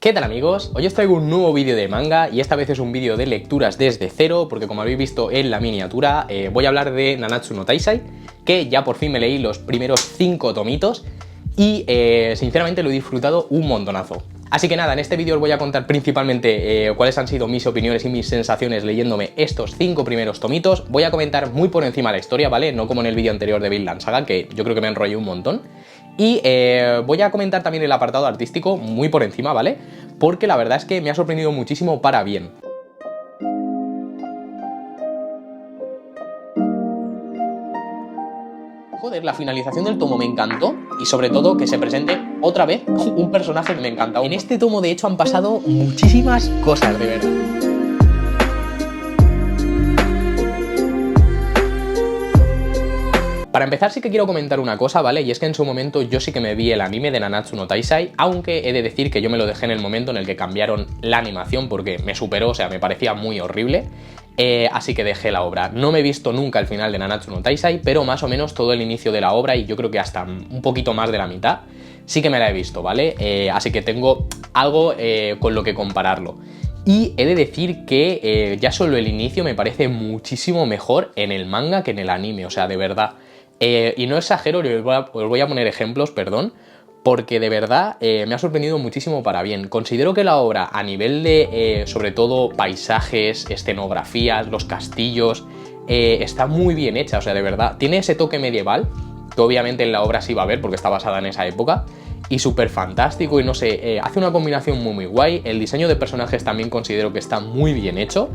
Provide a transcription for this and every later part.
¿Qué tal amigos? Hoy os traigo un nuevo vídeo de manga y esta vez es un vídeo de lecturas desde cero porque como habéis visto en la miniatura voy a hablar de Nanatsu no Taizai, que ya por fin me leí los primeros 5 tomitos y sinceramente lo he disfrutado un montonazo. Así que nada, en este vídeo os voy a contar principalmente cuáles han sido mis opiniones y mis sensaciones leyéndome estos 5 primeros tomitos. Voy a comentar muy por encima la historia, ¿vale? No como en el vídeo anterior de Vinland Saga, que yo creo que me enrollé un montón. Y voy a comentar también el apartado artístico muy por encima, ¿vale? Porque la verdad es que me ha sorprendido muchísimo para bien. Joder, la finalización del tomo me encantó y sobre todo que se presente otra vez un personaje que me encanta. En este tomo de hecho han pasado muchísimas cosas, de verdad. Para empezar sí que quiero comentar una cosa, ¿vale? Y es que en su momento yo sí que me vi el anime de Nanatsu no Taizai, aunque he de decir que yo me lo dejé en el momento en el que cambiaron la animación porque me superó, o sea, me parecía muy horrible. Así que dejé la obra. No me he visto nunca el final de Nanatsu no Taizai, pero más o menos todo el inicio de la obra y yo creo que hasta un poquito más de la mitad sí que me la he visto, ¿vale? Así que tengo algo con lo que compararlo. Y he de decir que ya solo el inicio me parece muchísimo mejor en el manga que en el anime, o sea, de verdad. Y no exagero, os voy a poner ejemplos, perdón, porque de verdad me ha sorprendido muchísimo para bien. Considero que la obra a nivel de, sobre todo, paisajes, escenografías, los castillos, está muy bien hecha, o sea, de verdad. Tiene ese toque medieval, que obviamente en la obra sí va a haber porque está basada en esa época, y súper fantástico y no sé, hace una combinación muy guay. El diseño de personajes también considero que está muy bien hecho.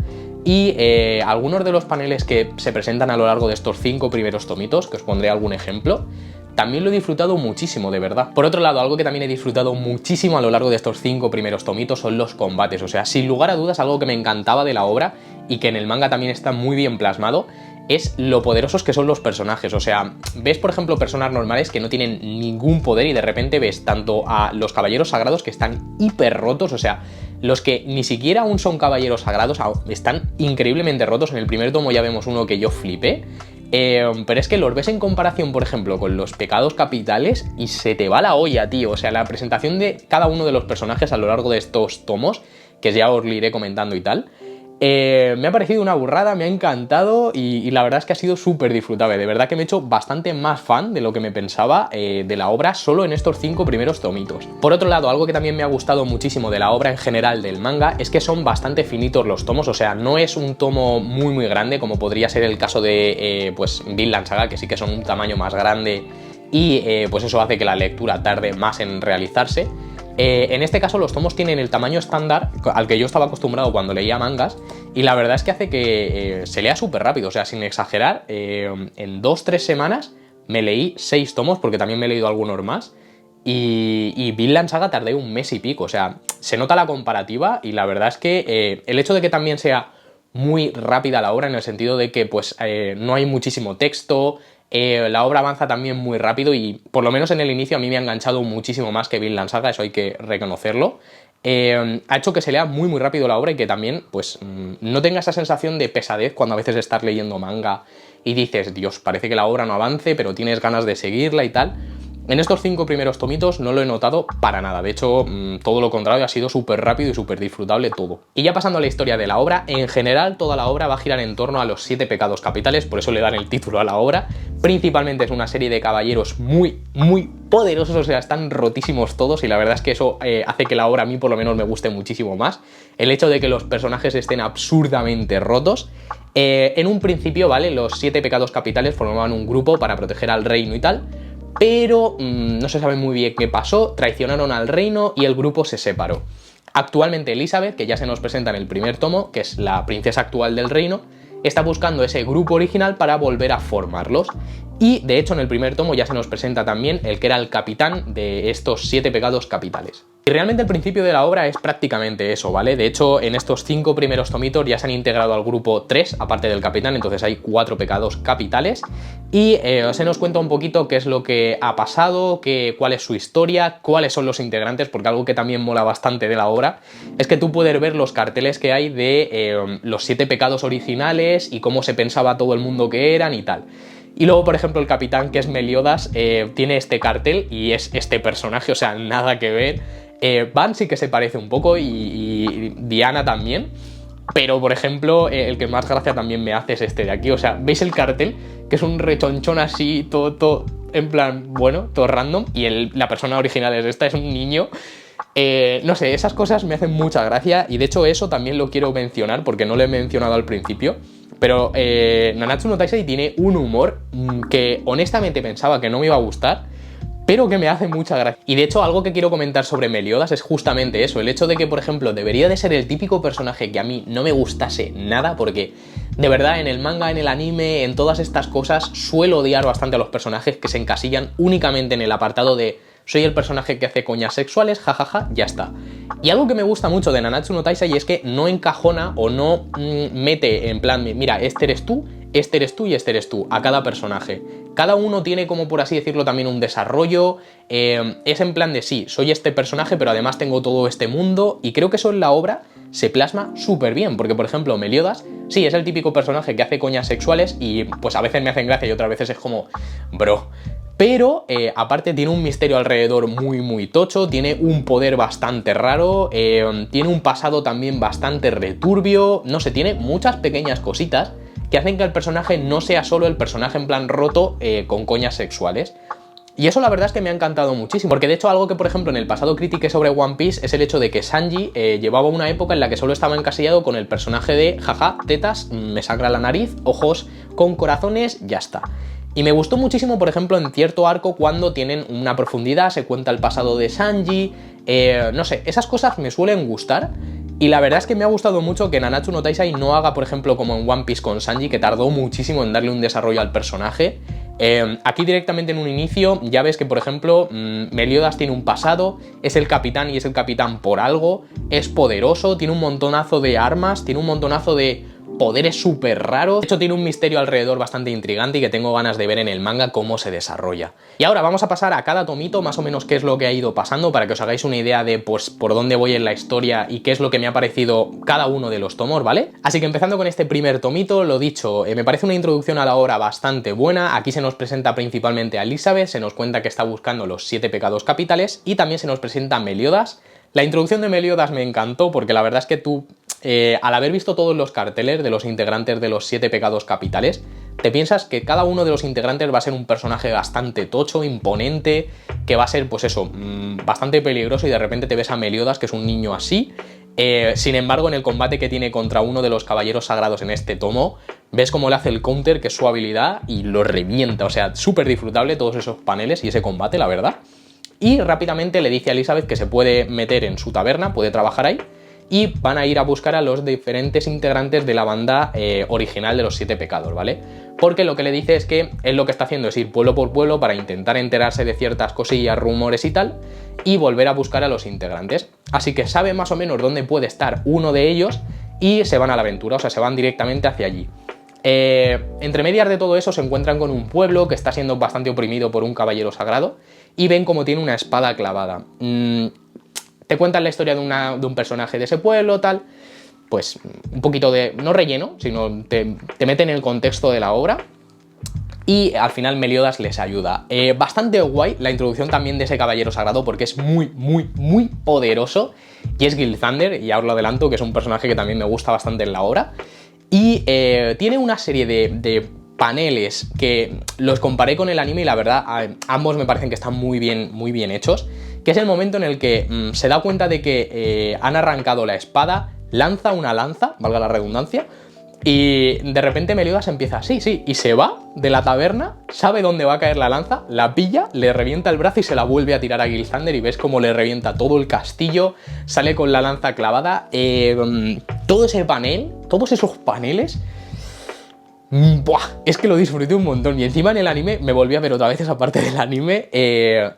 Y algunos de los paneles que se presentan a lo largo de estos 5 primeros tomitos, que os pondré algún ejemplo, también lo he disfrutado muchísimo, de verdad. Por otro lado, algo que también he disfrutado muchísimo a lo largo de estos 5 primeros tomitos son los combates. O sea, sin lugar a dudas, algo que me encantaba de la obra y que en el manga también está muy bien plasmado es lo poderosos que son los personajes. O sea, ves por ejemplo personas normales que no tienen ningún poder y de repente ves tanto a los caballeros sagrados que están hiper rotos, o sea, los que ni siquiera aún son caballeros sagrados están increíblemente rotos. En el primer tomo ya vemos uno que yo flipé, pero es que los ves en comparación, por ejemplo, con los pecados capitales y se te va la olla, tío. O sea, la presentación de cada uno de los personajes a lo largo de estos tomos, que ya os lo iré comentando y tal, me ha parecido una burrada, me ha encantado y la verdad es que ha sido súper disfrutable. De verdad que me he hecho bastante más fan de lo que me pensaba de la obra solo en estos 5 primeros tomitos. Por otro lado, algo que también me ha gustado muchísimo de la obra en general del manga es que son bastante finitos los tomos, o sea, no es un tomo muy grande como podría ser el caso de pues Vinland Saga, que sí que son un tamaño más grande y pues eso hace que la lectura tarde más en realizarse. En este caso los tomos tienen el tamaño estándar al que yo estaba acostumbrado cuando leía mangas y la verdad es que hace que se lea súper rápido, o sea, sin exagerar, en 2-3 semanas me leí 6 tomos porque también me he leído algunos más y Vinland Saga tardé un mes y pico, o sea, se nota la comparativa y la verdad es que el hecho de que también sea muy rápida la obra en el sentido de que pues no hay muchísimo texto. La obra avanza también muy rápido y por lo menos en el inicio a mí me ha enganchado muchísimo más que Vinland Saga, eso hay que reconocerlo. Ha hecho que se lea muy rápido la obra y que también pues no tenga esa sensación de pesadez cuando a veces estás leyendo manga y dices, Dios, parece que la obra no avance pero tienes ganas de seguirla y tal. En estos 5 primeros tomitos no lo he notado para nada, de hecho todo lo contrario, ha sido súper rápido y súper disfrutable todo. Y ya pasando a la historia de la obra, en general toda la obra va a girar en torno a los 7 pecados capitales, por eso le dan el título a la obra. Principalmente es una serie de caballeros muy poderosos, o sea, están rotísimos todos y la verdad es que eso hace que la obra a mí por lo menos me guste muchísimo más. El hecho de que los personajes estén absurdamente rotos. En un principio, ¿vale? Los 7 pecados capitales formaban un grupo para proteger al reino y tal, pero no se sabe muy bien qué pasó, traicionaron al reino y el grupo se separó. Actualmente Elizabeth, que ya se nos presenta en el primer tomo, que es la princesa actual del reino, está buscando ese grupo original para volver a formarlos. Y de hecho en el primer tomo ya se nos presenta también el que era el capitán de estos 7 pecados capitales. Y realmente el principio de la obra es prácticamente eso, ¿vale? De hecho en estos 5 primeros tomitos ya se han integrado al grupo 3, aparte del capitán, entonces hay 4 pecados capitales. Y se nos cuenta un poquito qué es lo que ha pasado, cuál es su historia, cuáles son los integrantes, porque algo que también mola bastante de la obra es que tú puedes ver los carteles que hay de los 7 pecados originales y cómo se pensaba todo el mundo que eran y tal. Y luego, por ejemplo, el capitán, que es Meliodas, tiene este cartel y es este personaje, o sea, nada que ver. Van sí que se parece un poco y Diana también. Pero, por ejemplo, el que más gracia también me hace es este de aquí. O sea, ¿veis el cartel? Que es un rechonchón así, todo en plan, bueno, todo random. Y la persona original es esta, es un niño. No sé, esas cosas me hacen mucha gracia. Y de hecho eso también lo quiero mencionar porque no lo he mencionado al principio. Pero Nanatsu no Taizai tiene un humor que honestamente pensaba que no me iba a gustar, pero que me hace mucha gracia. Y de hecho algo que quiero comentar sobre Meliodas es justamente eso, el hecho de que, por ejemplo, debería de ser el típico personaje que a mí no me gustase nada, porque de verdad en el manga, en el anime, en todas estas cosas suelo odiar bastante a los personajes que se encasillan únicamente en el apartado de soy el personaje que hace coñas sexuales, jajaja, ya está. Y algo que me gusta mucho de Nanatsu no Taizai es que no encajona o no mete en plan, mira, este eres tú y este eres tú, a cada personaje. Cada uno tiene, como por así decirlo, también un desarrollo. Es en plan de sí, soy este personaje, pero además tengo todo este mundo. Y creo que eso en la obra se plasma súper bien. Porque, por ejemplo, Meliodas, sí, es el típico personaje que hace coñas sexuales y pues a veces me hacen gracia y otras veces es como, bro. Pero aparte tiene un misterio alrededor muy tocho, tiene un poder bastante raro, tiene un pasado también bastante returbio, no sé, tiene muchas pequeñas cositas que hacen que el personaje no sea solo el personaje en plan roto con coñas sexuales. Y eso la verdad es que me ha encantado muchísimo, porque de hecho algo que por ejemplo en el pasado critiqué sobre One Piece es el hecho de que Sanji llevaba una época en la que solo estaba encasillado con el personaje de jaja, tetas, me sangra la nariz, ojos con corazones, ya está. Y me gustó muchísimo, por ejemplo, en cierto arco cuando tienen una profundidad, se cuenta el pasado de Sanji, no sé, esas cosas me suelen gustar. Y la verdad es que me ha gustado mucho que Nanatsu no Taizai no haga, por ejemplo, como en One Piece con Sanji, que tardó muchísimo en darle un desarrollo al personaje. Aquí directamente en un inicio ya ves que, por ejemplo, Meliodas tiene un pasado, es el capitán y es el capitán por algo, es poderoso, tiene un montonazo de armas, tiene un montonazo de poderes súper raros. De hecho tiene un misterio alrededor bastante intrigante y que tengo ganas de ver en el manga cómo se desarrolla. Y ahora vamos a pasar a cada tomito más o menos qué es lo que ha ido pasando para que os hagáis una idea de pues por dónde voy en la historia y qué es lo que me ha parecido cada uno de los tomos, ¿vale? Así que empezando con este primer tomito, lo dicho, me parece una introducción a la obra bastante buena. Aquí se nos presenta principalmente a Elizabeth, se nos cuenta que está buscando los 7 pecados capitales y también se nos presenta a Meliodas. La introducción de Meliodas me encantó porque la verdad es que tú, al haber visto todos los carteles de los integrantes de los 7 pecados capitales, te piensas que cada uno de los integrantes va a ser un personaje bastante tocho, imponente, que va a ser, pues eso, bastante peligroso y de repente te ves a Meliodas, que es un niño así. Sin embargo, en el combate que tiene contra uno de los caballeros sagrados en este tomo, ves cómo le hace el counter, que es su habilidad, y lo revienta. O sea, súper disfrutable todos esos paneles y ese combate, la verdad. Y rápidamente le dice a Elizabeth que se puede meter en su taberna, puede trabajar ahí, y van a ir a buscar a los diferentes integrantes de la banda original de los 7 pecados, ¿vale? Porque lo que le dice es que él lo que está haciendo es ir pueblo por pueblo para intentar enterarse de ciertas cosillas, rumores y tal, y volver a buscar a los integrantes. Así que sabe más o menos dónde puede estar uno de ellos y se van a la aventura, o sea, se van directamente hacia allí. Entre medias de todo eso se encuentran con un pueblo que está siendo bastante oprimido por un caballero sagrado y ven como tiene una espada clavada. Te cuentan la historia de un personaje de ese pueblo, tal, pues un poquito de, no relleno, sino te meten en el contexto de la obra y al final Meliodas les ayuda. Bastante guay la introducción también de ese caballero sagrado porque es muy poderoso y es Gilthander, y ahora lo adelanto, que es un personaje que también me gusta bastante en la obra. Y tiene una serie de paneles que los comparé con el anime y la verdad ambos me parecen que están muy bien hechos, que es el momento en el que se da cuenta de que han arrancado la espada, lanza una lanza, valga la redundancia, y de repente Meliodas empieza sí, y se va de la taberna, sabe dónde va a caer la lanza, la pilla, le revienta el brazo y se la vuelve a tirar a Gilthander y ves cómo le revienta todo el castillo, sale con la lanza clavada. Todo ese panel, todos esos paneles, ¡buah! Es que lo disfruté un montón. Y encima en el anime me volví a ver otra vez esa parte del anime,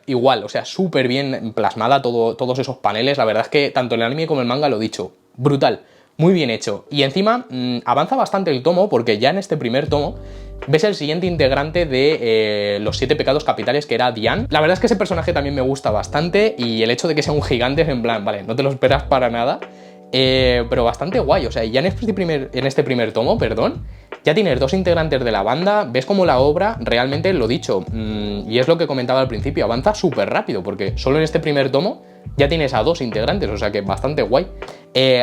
igual, o sea, súper bien plasmada todos esos paneles. La verdad es que tanto el anime como el manga, lo dicho, brutal, muy bien hecho. Y encima avanza bastante el tomo porque ya en este primer tomo ves el siguiente integrante de los 7 pecados capitales, que era Dian. La verdad es que ese personaje también me gusta bastante y el hecho de que sea un gigante es en plan, vale, no te lo esperas para nada. Pero bastante guay, o sea, ya en este primer tomo, ya tienes 2 integrantes de la banda, ves como la obra, realmente lo dicho, y es lo que comentaba al principio, avanza súper rápido, porque solo en este primer tomo ya tienes a 2 integrantes, o sea que bastante guay.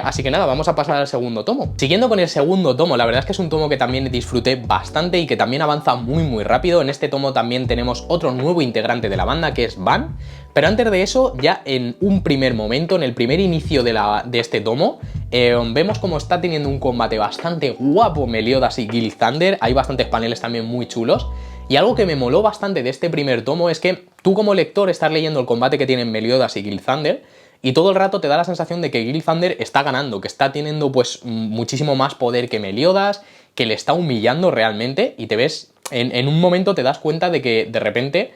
Así que nada, vamos a pasar al segundo tomo. Siguiendo con el segundo tomo, la verdad es que es un tomo que también disfruté bastante y que también avanza muy rápido. En este tomo también tenemos otro nuevo integrante de la banda, que es Van. Pero antes de eso, ya en un primer momento, en el primer inicio de este tomo, vemos como está teniendo un combate bastante guapo Meliodas y Gilthander. Hay bastantes paneles también muy chulos. Y algo que me moló bastante de este primer tomo es que tú como lector estás leyendo el combate que tienen Meliodas y Gilthander y todo el rato te da la sensación de que Gilthander está ganando, que está teniendo pues muchísimo más poder que Meliodas, que le está humillando realmente y te ves, en un momento te das cuenta de que de repente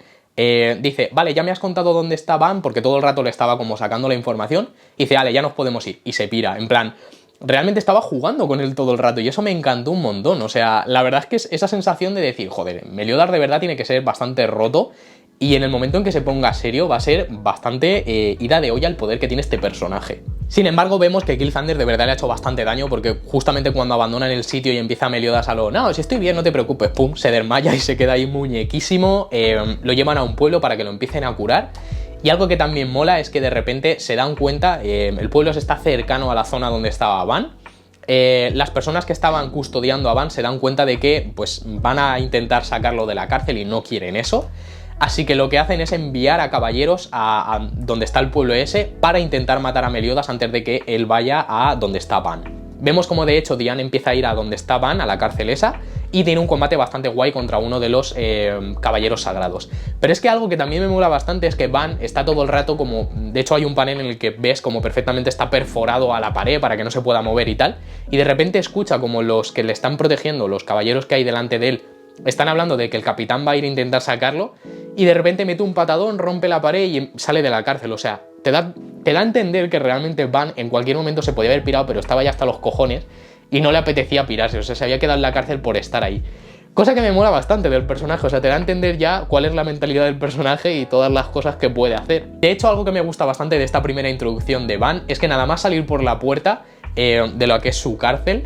dice, vale, ya me has contado dónde está Van, porque todo el rato le estaba como sacando la información, y dice, vale, ya nos podemos ir, y se pira, en plan, realmente estaba jugando con él todo el rato, y eso me encantó un montón, o sea, la verdad es que es esa sensación de decir, joder, Meliodas de verdad tiene que ser bastante roto, y en el momento en que se ponga serio va a ser bastante ida de olla el poder que tiene este personaje. Sin embargo, vemos que Gilthander de verdad le ha hecho bastante daño porque justamente cuando abandonan el sitio y empieza Meliodas a no, si estoy bien, no te preocupes, pum, se desmaya y se queda ahí muñequísimo, lo llevan a un pueblo para que lo empiecen a curar. Y algo que también mola es que de repente se dan cuenta, el pueblo está cercano a la zona donde estaba Van. Las personas que estaban custodiando a Van se dan cuenta de que pues, van a intentar sacarlo de la cárcel y no quieren eso. Así que lo que hacen es enviar a caballeros a donde está el pueblo ese para intentar matar a Meliodas antes de que él vaya a donde está Van. Vemos como de hecho Diane empieza a ir a donde está Van, a la cárcel esa, y tiene un combate bastante guay contra uno de los caballeros sagrados. Pero es que algo que también me mola bastante es que Van está todo el rato como... De hecho hay un panel en el que ves como perfectamente está perforado a la pared para que no se pueda mover y tal, y de repente escucha como los que le están protegiendo, los caballeros que hay delante de él, están hablando de que el capitán va a ir a intentar sacarlo y de repente mete un patadón, rompe la pared y sale de la cárcel. O sea, te da a entender que realmente Van en cualquier momento se podía haber pirado, pero estaba ya hasta los cojones y no le apetecía pirarse. O sea, se había quedado en la cárcel por estar ahí. Cosa que me mola bastante del personaje. O sea, te da a entender ya cuál es la mentalidad del personaje y todas las cosas que puede hacer. De hecho, algo que me gusta bastante de esta primera introducción de Van es que nada más salir por la puerta de lo que es su cárcel,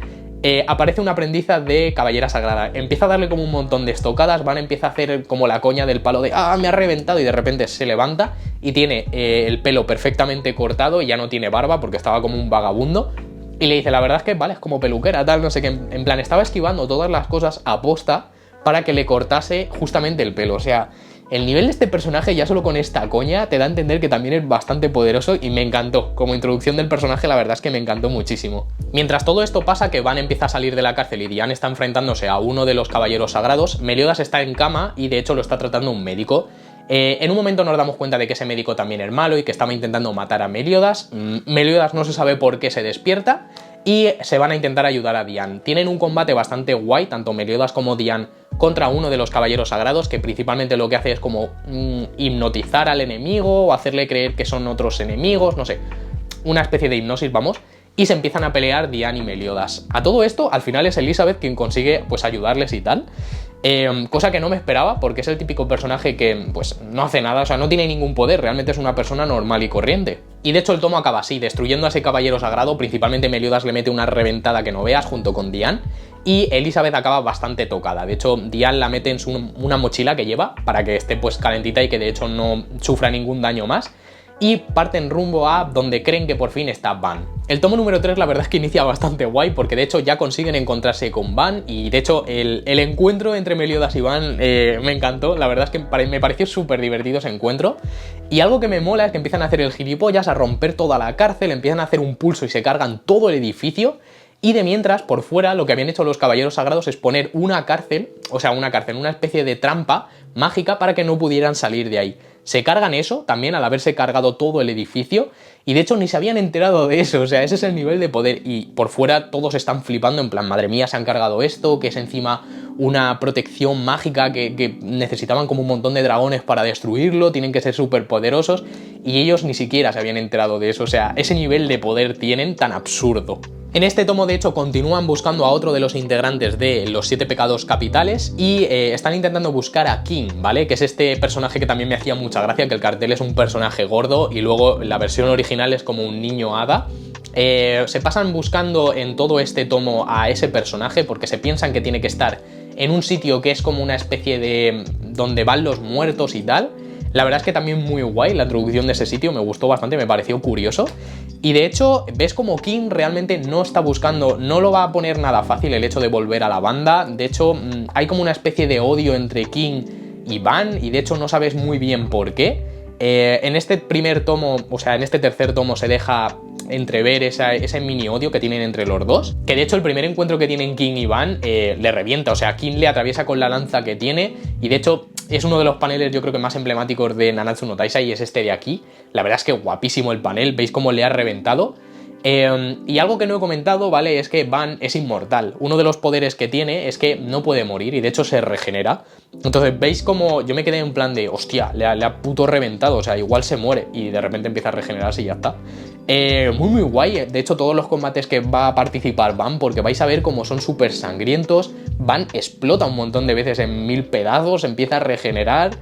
aparece una aprendiza de caballera sagrada, empieza a darle como un montón de estocadas, Van empieza a hacer como la coña del palo de me ha reventado, y de repente se levanta y tiene el pelo perfectamente cortado y ya no tiene barba porque estaba como un vagabundo, y le dice, la verdad es que vale, es como peluquera, tal, no sé qué, en plan estaba esquivando todas las cosas a posta para que le cortase justamente el pelo. O sea, el nivel de este personaje ya solo con esta coña te da a entender que también es bastante poderoso y me encantó. Como introducción del personaje la verdad es que me encantó muchísimo. Mientras todo esto pasa, que Van empieza a salir de la cárcel y Diane está enfrentándose a uno de los caballeros sagrados, Meliodas está en cama y de hecho lo está tratando un médico. En un momento nos damos cuenta de que ese médico también es malo y que estaba intentando matar a Meliodas. Meliodas no se sabe por qué se despierta y se van a intentar ayudar a Diane. Tienen un combate bastante guay, tanto Meliodas como Diane, contra uno de los caballeros sagrados, que principalmente lo que hace es como hipnotizar al enemigo o hacerle creer que son otros enemigos, no sé, una especie de hipnosis, vamos, y se empiezan a pelear Diane y Meliodas. A todo esto, al final es Elizabeth quien consigue pues ayudarles y tal. Cosa que no me esperaba, porque es el típico personaje que pues no hace nada, o sea, no tiene ningún poder, realmente es una persona normal y corriente. Y de hecho el tomo acaba así, destruyendo a ese caballero sagrado, principalmente Meliodas le mete una reventada que no veas junto con Diane, y Elizabeth acaba bastante tocada. De hecho, Diane la mete en una mochila que lleva para que esté pues calentita y que de hecho no sufra ningún daño más, y parten rumbo a donde creen que por fin está Van. El tomo número 3 la verdad es que inicia bastante guay, porque de hecho ya consiguen encontrarse con Van, y de hecho el encuentro entre Meliodas y Van me encantó. La verdad es que me pareció súper divertido ese encuentro, y algo que me mola es que empiezan a hacer el gilipollas, a romper toda la cárcel, empiezan a hacer un pulso y se cargan todo el edificio. Y de mientras, por fuera, lo que habían hecho los caballeros sagrados es poner una cárcel, una especie de trampa mágica para que no pudieran salir de ahí. Se cargan eso también al haberse cargado todo el edificio, y de hecho ni se habían enterado de eso. O sea, ese es el nivel de poder, y por fuera todos están flipando en plan, madre mía, se han cargado esto, que es encima una protección mágica que necesitaban como un montón de dragones para destruirlo, tienen que ser súper poderosos, y ellos ni siquiera se habían enterado de eso. O sea, ese nivel de poder tienen tan absurdo. En este tomo, de hecho, continúan buscando a otro de los integrantes de los 7 pecados capitales y están intentando buscar a King, ¿vale? Que es este personaje que también me hacía mucha gracia, que el cartel es un personaje gordo y luego la versión original es como un niño hada. Se pasan buscando en todo este tomo a ese personaje porque se piensan que tiene que estar en un sitio que es como una especie de donde van los muertos y tal. La verdad es que también muy guay la introducción de ese sitio, me gustó bastante, me pareció curioso. Y de hecho, ves como King realmente no está buscando, no lo va a poner nada fácil el hecho de volver a la banda. De hecho, hay como una especie de odio entre King y Van, y de hecho no sabes muy bien por qué. En este primer tomo, o sea, en este tercer tomo se deja entrever ese mini odio que tienen entre los dos, que de hecho el primer encuentro que tienen King y Van le revienta, o sea, King le atraviesa con la lanza que tiene, y de hecho es uno de los paneles yo creo que más emblemáticos de Nanatsu no Taizai, y es este de aquí. La verdad es que guapísimo el panel, veis cómo le ha reventado. Y algo que no he comentado, ¿vale? Es que Van es inmortal. Uno de los poderes que tiene es que no puede morir y de hecho se regenera. Entonces, ¿veis cómo yo me quedé en plan de, hostia, le ha puto reventado? O sea, igual se muere y de repente empieza a regenerarse y ya está. Muy guay. De hecho, todos los combates que va a participar Van, porque vais a ver cómo son súper sangrientos. Van explota un montón de veces en 1000 pedazos, empieza a regenerar.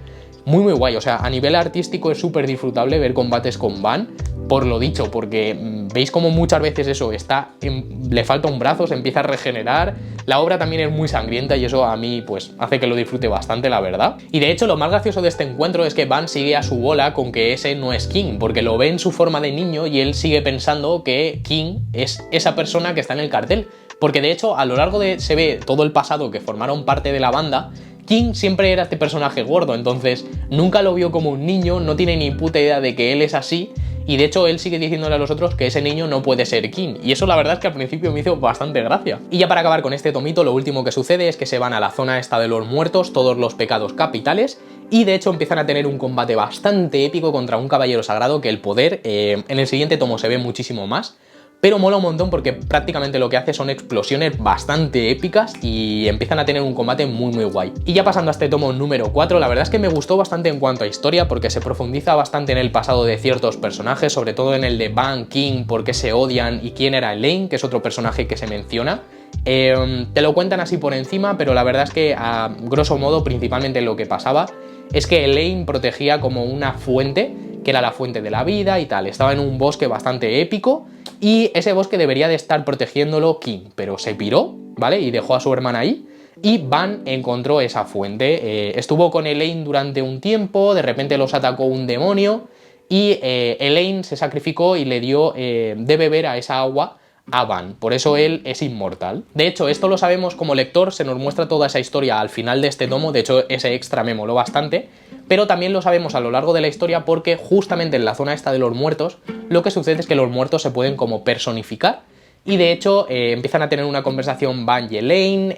Muy guay, o sea, a nivel artístico es súper disfrutable ver combates con Van, por lo dicho, porque veis como muchas veces eso, le falta un brazo, se empieza a regenerar, la obra también es muy sangrienta y eso a mí pues hace que lo disfrute bastante, la verdad. Y de hecho lo más gracioso de este encuentro es que Van sigue a su bola con que ese no es King, porque lo ve en su forma de niño y él sigue pensando que King es esa persona que está en el cartel, porque de hecho a lo largo se ve todo el pasado que formaron parte de la banda. King siempre era este personaje gordo, entonces nunca lo vio como un niño, no tiene ni puta idea de que él es así, y de hecho él sigue diciéndole a los otros que ese niño no puede ser King, y eso la verdad es que al principio me hizo bastante gracia. Y ya para acabar con este tomito, lo último que sucede es que se van a la zona esta de los muertos, todos los pecados capitales, y de hecho empiezan a tener un combate bastante épico contra un caballero sagrado que el poder en el siguiente tomo se ve muchísimo más. Pero mola un montón porque prácticamente lo que hace son explosiones bastante épicas y empiezan a tener un combate muy guay. Y ya pasando a este tomo número 4, la verdad es que me gustó bastante en cuanto a historia porque se profundiza bastante en el pasado de ciertos personajes, sobre todo en el de Van, King, por qué se odian y quién era Elaine, que es otro personaje que se menciona. Te lo cuentan así por encima, pero la verdad es que a grosso modo principalmente lo que pasaba es que Elaine protegía como una fuente, que era la fuente de la vida y tal. Estaba en un bosque bastante épico y ese bosque debería de estar protegiéndolo King, pero se piró, ¿vale? Y dejó a su hermana ahí. Y Van encontró esa fuente, estuvo con Elaine durante un tiempo, de repente los atacó un demonio y Elaine se sacrificó y le dio de beber a esa agua a Van, por eso él es inmortal. De hecho, esto lo sabemos como lector, se nos muestra toda esa historia al final de este tomo, de hecho ese extra me moló bastante, pero también lo sabemos a lo largo de la historia porque justamente en la zona esta de los muertos, lo que sucede es que los muertos se pueden como personificar. Y de hecho empiezan a tener una conversación Van y Elaine,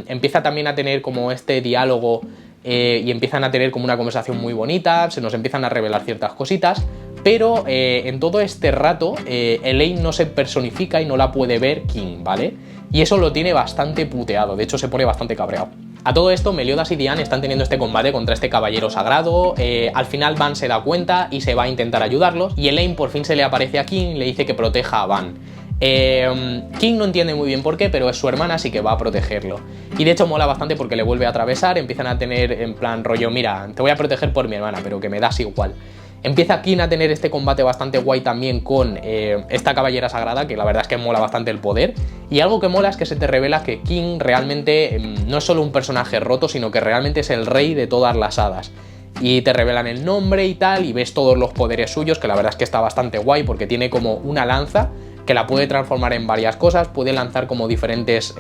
empieza también a tener como este diálogo y empiezan a tener como una conversación muy bonita, se nos empiezan a revelar ciertas cositas, pero en todo este rato Elaine no se personifica y no la puede ver King, ¿vale? Y eso lo tiene bastante puteado, de hecho se pone bastante cabreado. A todo esto, Meliodas y Diane están teniendo este combate contra este caballero sagrado, al final Van se da cuenta y se va a intentar ayudarlos, y Elaine por fin se le aparece a King y le dice que proteja a Van. King no entiende muy bien por qué, pero es su hermana, así que va a protegerlo. Y de hecho mola bastante porque le vuelve a atravesar, empiezan a tener en plan rollo, mira, te voy a proteger por mi hermana, pero que me das igual. Empieza King a tener este combate bastante guay también con esta caballera sagrada, que la verdad es que mola bastante el poder. Y algo que mola es que se te revela que King realmente no es solo un personaje roto, sino que realmente es el rey de todas las hadas. Y te revelan el nombre y tal, y ves todos los poderes suyos, que la verdad es que está bastante guay porque tiene como una lanza que la puede transformar en varias cosas, puede lanzar como diferentes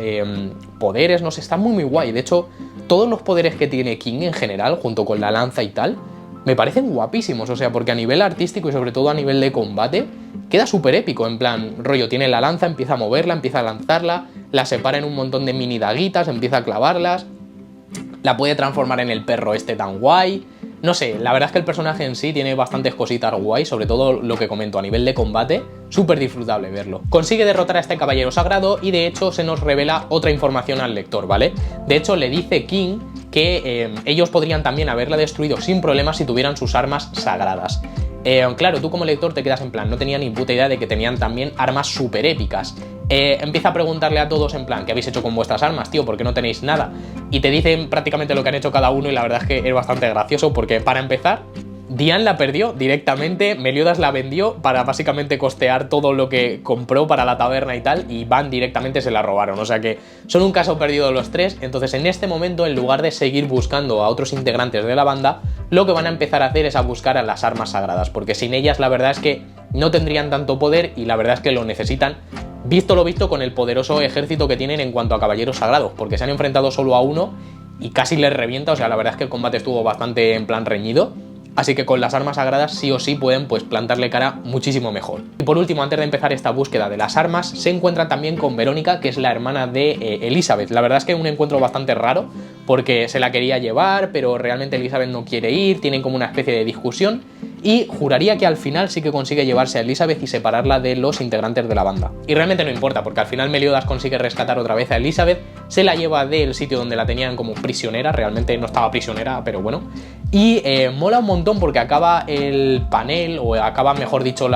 poderes, no sé, está muy guay. De hecho, todos los poderes que tiene King en general, junto con la lanza y tal, me parecen guapísimos, o sea, porque a nivel artístico y sobre todo a nivel de combate, queda súper épico, en plan, rollo, tiene la lanza, empieza a moverla, empieza a lanzarla, la separa en un montón de mini daguitas, empieza a clavarlas, la puede transformar en el perro este tan guay. No sé, la verdad es que el personaje en sí tiene bastantes cositas guay, sobre todo lo que comento a nivel de combate, súper disfrutable verlo. Consigue derrotar a este caballero sagrado y de hecho se nos revela otra información al lector, ¿vale? De hecho le dice King que ellos podrían también haberla destruido sin problemas si tuvieran sus armas sagradas. Claro, tú como lector te quedas en plan, no tenía ni puta idea de que tenían también armas súper épicas. Empieza a preguntarle a todos en plan, ¿qué habéis hecho con vuestras armas, tío? ¿Por qué no tenéis nada? Y te dicen prácticamente lo que han hecho cada uno y la verdad es que es bastante gracioso porque, para empezar, Diane la perdió directamente, Meliodas la vendió para básicamente costear todo lo que compró para la taberna y tal, y Van directamente se la robaron, o sea que son un caso perdido los tres. Entonces en este momento, en lugar de seguir buscando a otros integrantes de la banda, lo que van a empezar a hacer es a buscar a las armas sagradas, porque sin ellas la verdad es que no tendrían tanto poder y la verdad es que lo necesitan, visto lo visto con el poderoso ejército que tienen en cuanto a caballeros sagrados, porque se han enfrentado solo a uno y casi les revienta, o sea la verdad es que el combate estuvo bastante en plan reñido. Así que con las armas sagradas sí o sí pueden pues plantarle cara muchísimo mejor. Y por último, antes de empezar esta búsqueda de las armas, se encuentran también con Verónica, que es la hermana de Elizabeth. La verdad es que es un encuentro bastante raro, porque se la quería llevar, pero realmente Elizabeth no quiere ir, tienen como una especie de discusión, y juraría que al final sí que consigue llevarse a Elizabeth y separarla de los integrantes de la banda. Y realmente no importa, porque al final Meliodas consigue rescatar otra vez a Elizabeth, se la lleva del sitio donde la tenían como prisionera, realmente no estaba prisionera, pero bueno. Y mola un montón porque acaba el panel, o acaba mejor dicho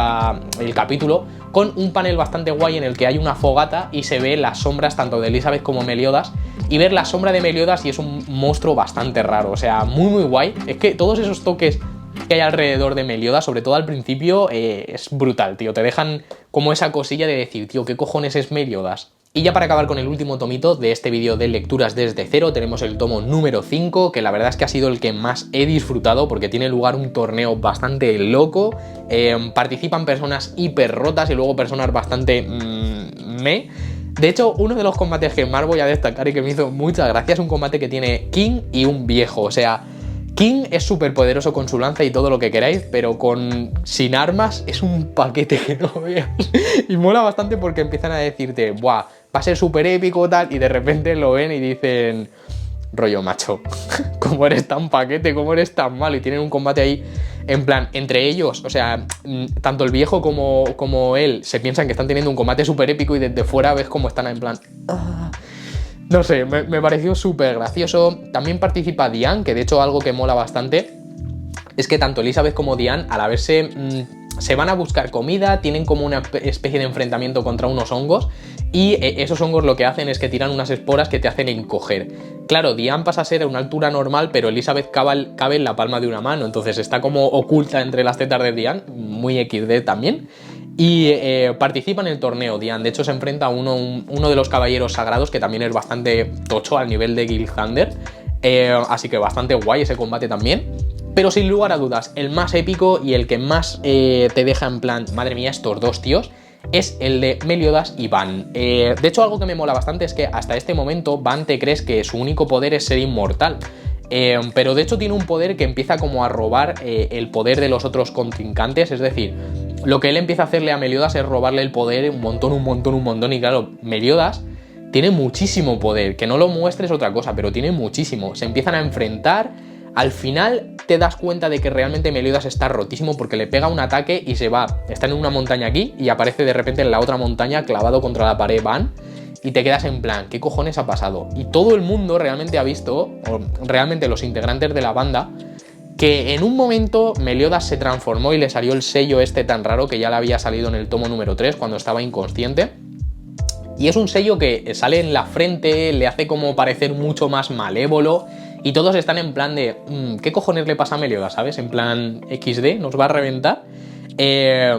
el capítulo, con un panel bastante guay en el que hay una fogata y se ve las sombras tanto de Elizabeth como Meliodas, y ver la sombra de Meliodas y es un monstruo bastante raro, o sea, muy guay. Es que todos esos toques que hay alrededor de Meliodas, sobre todo al principio, es brutal, tío, te dejan como esa cosilla de decir, tío, ¿qué cojones es Meliodas? Y ya para acabar con el último tomito de este vídeo de lecturas desde cero, tenemos el tomo número 5, que la verdad es que ha sido el que más he disfrutado porque tiene lugar un torneo bastante loco, participan personas hiper rotas y luego personas bastante De hecho, uno de los combates que más voy a destacar y que me hizo mucha gracia es un combate que tiene King y un viejo, o sea, King es súper poderoso con su lanza y todo lo que queráis, pero sin armas es un paquete que no veas. Y mola bastante porque empiezan a decirte, buah, va a ser súper épico tal, y de repente lo ven y dicen, rollo macho, ¿cómo eres tan paquete? ¿Cómo eres tan malo? Y tienen un combate ahí, en plan, entre ellos, o sea, tanto el viejo como él se piensan que están teniendo un combate súper épico y desde fuera ves cómo están en plan... No sé, me pareció súper gracioso. También participa Diane, que de hecho algo que mola bastante es que tanto Elizabeth como Diane, al verse, se van a buscar comida, tienen como una especie de enfrentamiento contra unos hongos, y esos hongos lo que hacen es que tiran unas esporas que te hacen encoger. Claro, Diane pasa a ser a una altura normal, pero Elizabeth cabe en la palma de una mano, entonces está como oculta entre las tetas de Diane, muy XD también. Y participa en el torneo Diane, de hecho se enfrenta a uno de los caballeros sagrados, que también es bastante tocho al nivel de Gilthander, así que bastante guay ese combate también. Pero sin lugar a dudas, el más épico y el que más te deja en plan, madre mía, estos dos tíos, es el de Meliodas y Van. De hecho, algo que me mola bastante es que hasta este momento Van te crees que su único poder es ser inmortal, pero de hecho tiene un poder que empieza como a robar el poder de los otros contrincantes, es decir, lo que él empieza a hacerle a Meliodas es robarle el poder un montón, y claro, Meliodas tiene muchísimo poder, que no lo muestres otra cosa, pero tiene muchísimo, se empiezan a enfrentar, al final te das cuenta de que realmente Meliodas está rotísimo porque le pega un ataque y se va, está en una montaña aquí y aparece de repente en la otra montaña clavado contra la pared Van, y te quedas en plan, ¿qué cojones ha pasado? Y todo el mundo realmente ha visto, o realmente los integrantes de la banda, que en un momento Meliodas se transformó y le salió el sello este tan raro que ya le había salido en el tomo número 3 cuando estaba inconsciente. Y es un sello que sale en la frente, le hace como parecer mucho más malévolo, y todos están en plan de, ¿qué cojones le pasa a Meliodas? ¿Sabes? En plan XD, nos va a reventar.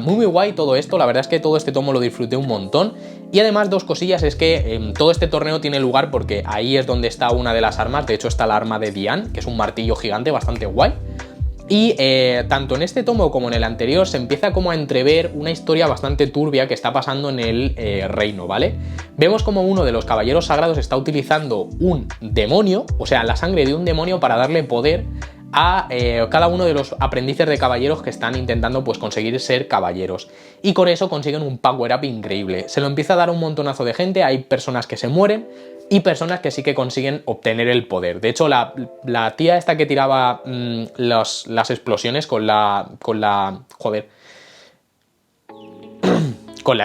Muy guay todo esto, la verdad es que todo este tomo lo disfruté un montón. Y además dos cosillas, es que todo este torneo tiene lugar porque ahí es donde está una de las armas, de hecho está la arma de Diane, que es un martillo gigante bastante guay. Y tanto en este tomo como en el anterior se empieza como a entrever una historia bastante turbia que está pasando en el reino, ¿vale? Vemos como uno de los caballeros sagrados está utilizando un demonio, o sea, la sangre de un demonio, para darle poder a cada uno de los aprendices de caballeros que están intentando pues conseguir ser caballeros, y con eso consiguen un power up increíble. Se lo empieza a dar un montonazo de gente, hay personas que se mueren y personas que sí que consiguen obtener el poder. De hecho, la tía esta que tiraba las explosiones con la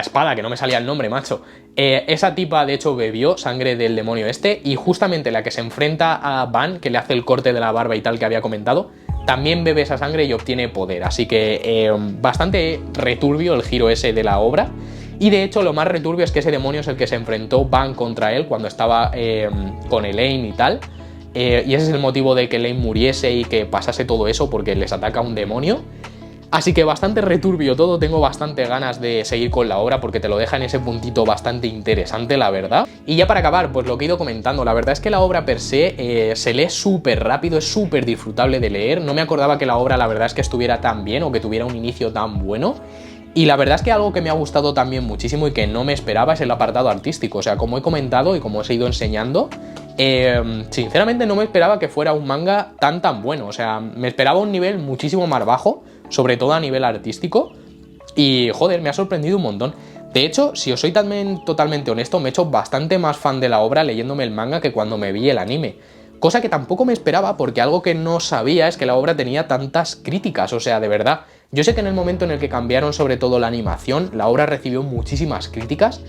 espada, que no me salía el nombre, macho. Esa tipa, de hecho, bebió sangre del demonio este, y justamente la que se enfrenta a Van, que le hace el corte de la barba y tal que había comentado, también bebe esa sangre y obtiene poder. Así que bastante returbio el giro ese de la obra. Y de hecho lo más returbio es que ese demonio es el que se enfrentó Van contra él cuando estaba con Elaine y tal. y ese es el motivo de que Lane muriese y que pasase todo eso, porque les ataca un demonio. Así que bastante returbio todo, tengo bastante ganas de seguir con la obra porque te lo deja en ese puntito bastante interesante, la verdad. Y ya para acabar, pues lo que he ido comentando, la verdad es que la obra per se se lee súper rápido, es súper disfrutable de leer. No me acordaba que la obra la verdad es que estuviera tan bien o que tuviera un inicio tan bueno. Y la verdad es que algo que me ha gustado también muchísimo y que no me esperaba es el apartado artístico. O sea, como he comentado y como os he ido enseñando, sinceramente no me esperaba que fuera un manga tan bueno. O sea, me esperaba un nivel muchísimo más bajo, sobre todo a nivel artístico. Y joder, me ha sorprendido un montón. De hecho, si os soy también totalmente honesto, me he hecho bastante más fan de la obra leyéndome el manga que cuando me vi el anime. Cosa que tampoco me esperaba, porque algo que no sabía es que la obra tenía tantas críticas. O sea, de verdad, yo sé que en el momento en el que cambiaron sobre todo la animación, la obra recibió muchísimas críticas,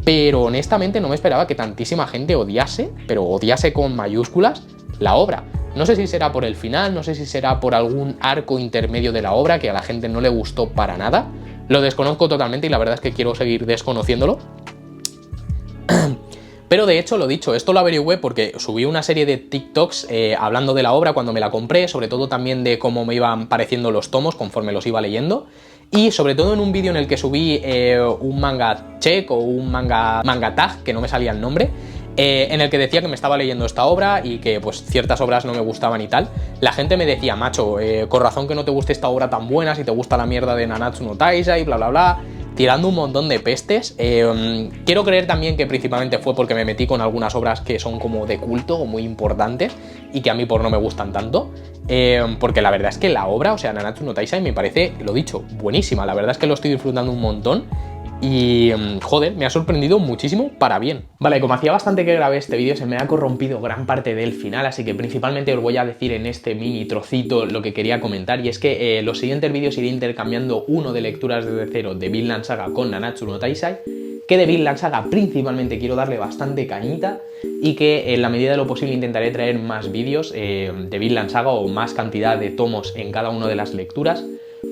pero honestamente no me esperaba que tantísima gente odiase, pero odiase con mayúsculas, la obra. No sé si será por el final, no sé si será por algún arco intermedio de la obra que a la gente no le gustó para nada. Lo desconozco totalmente y la verdad es que quiero seguir desconociéndolo. Pero de hecho, lo dicho, esto lo averigüé porque subí una serie de TikToks hablando de la obra cuando me la compré, sobre todo también de cómo me iban pareciendo los tomos conforme los iba leyendo. Y sobre todo en un vídeo en el que subí un manga check o un manga tag, que no me salía el nombre, en el que decía que me estaba leyendo esta obra y que pues ciertas obras no me gustaban y tal. La gente me decía, macho, con razón que no te guste esta obra tan buena, si te gusta la mierda de Nanatsu no Taizai, bla bla bla, tirando un montón de pestes. Quiero creer también que principalmente fue porque me metí con algunas obras que son como de culto o muy importantes y que a mí por no me gustan tanto. Porque la verdad es que la obra, o sea, Nanatsu no Taizai, me parece, lo dicho, buenísima. La verdad es que lo estoy disfrutando un montón. Y joder, me ha sorprendido muchísimo para bien. Vale, como hacía bastante que grabé este vídeo, se me ha corrompido gran parte del final, así que principalmente os voy a decir en este mini trocito lo que quería comentar, y es que los siguientes vídeos iré intercambiando uno de lecturas desde cero de Vinland Saga con Nanatsu no Taizai, que de Vinland Saga principalmente quiero darle bastante cañita y que en la medida de lo posible intentaré traer más vídeos de Vinland Saga o más cantidad de tomos en cada una de las lecturas.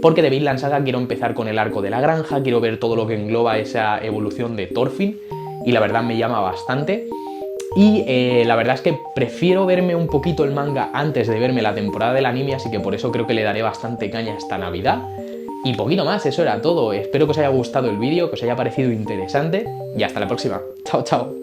Porque de Vinland Saga quiero empezar con el arco de la granja, quiero ver todo lo que engloba esa evolución de Thorfinn y la verdad me llama bastante. Y la verdad es que prefiero verme un poquito el manga antes de verme la temporada del anime, así que por eso creo que le daré bastante caña esta Navidad. Y poquito más, eso era todo. Espero que os haya gustado el vídeo, que os haya parecido interesante y hasta la próxima. Chao, chao.